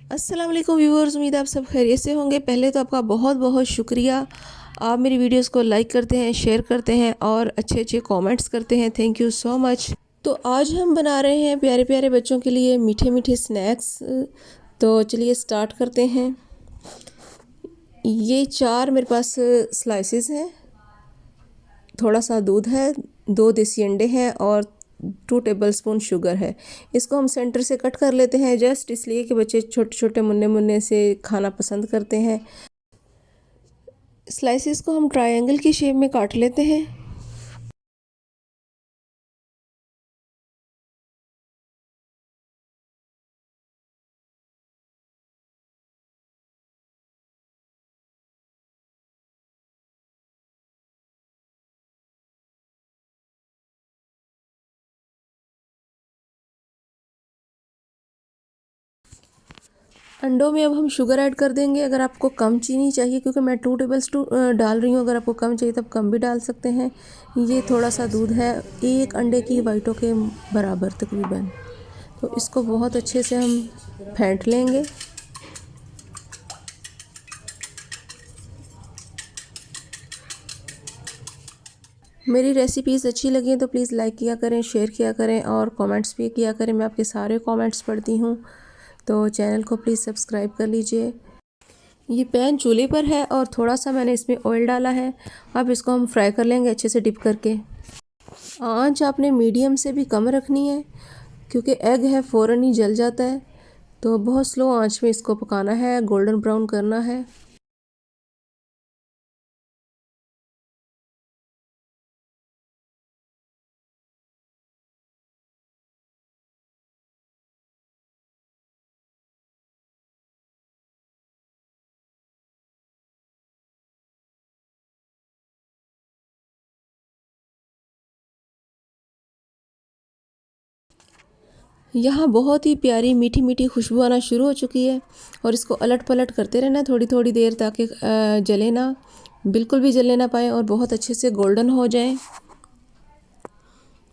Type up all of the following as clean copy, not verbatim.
अस्सलाम वालेकुम व्यूअर्स, उम्मीद है आप सब खैरियत से होंगे। पहले तो आपका बहुत बहुत शुक्रिया, आप मेरी वीडियोस को लाइक करते हैं, शेयर करते हैं और अच्छे अच्छे कमेंट्स करते हैं। Thank you so much. तो आज हम बना रहे हैं प्यारे प्यारे बच्चों के लिए मीठे मीठे स्नैक्स। तो चलिए स्टार्ट करते हैं। ये 4 मेरे पास स्लाइसेस हैं, थोड़ा सा दूध है, 2 देसी अंडे हैं और 2 टेबलस्पून शुगर है। इसको हम सेंटर से कट कर लेते हैं, जस्ट इसलिए कि बच्चे छोटे छोटे मुन्ने मुन्ने से खाना पसंद करते हैं। स्लाइसेस को हम ट्रायंगल की शेप में काट लेते हैं। अंडों में अब हम शुगर ऐड कर देंगे। अगर आपको कम चीनी चाहिए, क्योंकि मैं 2 टेबलस्पून डाल रही हूँ, अगर आपको कम चाहिए तब कम भी डाल सकते हैं। ये थोड़ा सा दूध है, 1 अंडे की वाइटों के बराबर तकरीबन। तो इसको बहुत अच्छे से हम फेंट लेंगे। मेरी रेसिपीज़ अच्छी लगी तो प्लीज़ लाइक किया करें, शेयर किया करें और कमेंट्स भी किया करें। मैं आपके सारे कमेंट्स पढ़ती हूँ। तो चैनल को प्लीज़ सब्सक्राइब कर लीजिए। ये पैन चूल्हे पर है और थोड़ा सा मैंने इसमें ऑयल डाला है। अब इसको हम फ्राई कर लेंगे अच्छे से डिप करके। आंच आपने मीडियम से भी कम रखनी है, क्योंकि एग है फ़ौरन ही जल जाता है। तो बहुत स्लो आंच में इसको पकाना है, गोल्डन ब्राउन करना है। यहाँ बहुत ही प्यारी मीठी मीठी खुशबू आना शुरू हो चुकी है और इसको अलट पलट करते रहना थोड़ी थोड़ी देर, ताकि जले ना, बिल्कुल भी जलने ना पाए और बहुत अच्छे से गोल्डन हो जाए।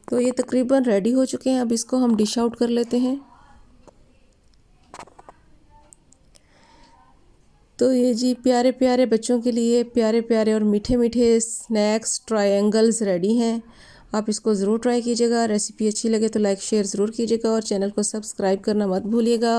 तो ये तकरीबन रेडी हो चुके हैं। अब इसको हम डिश आउट कर लेते हैं। तो ये जी प्यारे प्यारे बच्चों के लिए प्यारे प्यारे और मीठे मीठे स्नैक्स ट्रायंगल्स रेडी हैं। आप इसको ज़रूर ट्राई कीजिएगा। रेसिपी अच्छी लगे तो लाइक शेयर ज़रूर कीजिएगा और चैनल को सब्सक्राइब करना मत भूलिएगा।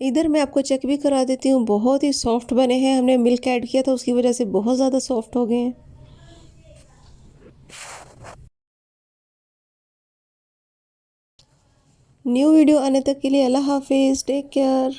इधर मैं आपको चेक भी करा देती हूँ, बहुत ही सॉफ्ट बने हैं। हमने मिल्क ऐड किया था, उसकी वजह से बहुत ज़्यादा सॉफ्ट हो गए हैं। न्यू वीडियो आने तक के लिए अल्लाह हाफिज़, टेक केयर।